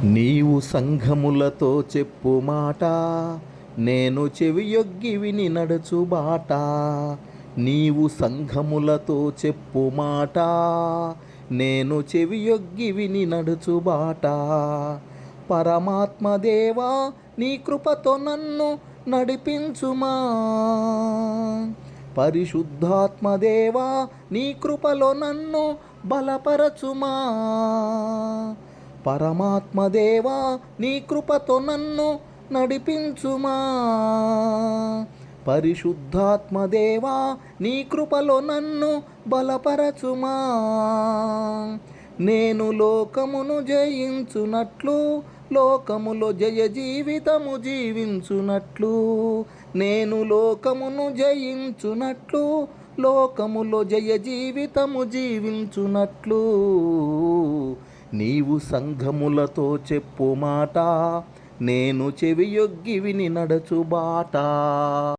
నీవు సంఘములతో చెప్పు మాట, నేను చెవియొగ్గి విని నడుచు బాట. నీవు సంఘములతో చెప్పు మాట, నేను చెవియొగ్గి విని నడుచు బాట. పరమాత్మ దేవా, నీ కృపతో నన్ను నడిపించుమా. పరిశుద్ధాత్మ దేవా, నీ కృపలో నన్ను బలపరచుమా. పరమాత్మ దేవా, నీ కృపతో నన్ను నడిపించుమా. పరిశుద్ధాత్మ దేవా, నీ కృపలో నన్ను బలపరచుమా. నేను లోకమును జయించునట్లు, లోకములో జయ జీవితము జీవించునట్లు. నేను లోకమును జయించునట్లు, లోకములో జయ జీవితము జీవించునట్లు. నీవు సంఘములతో చెప్పు మాట, నేను చెవియొగ్గి విని నడచు బాట.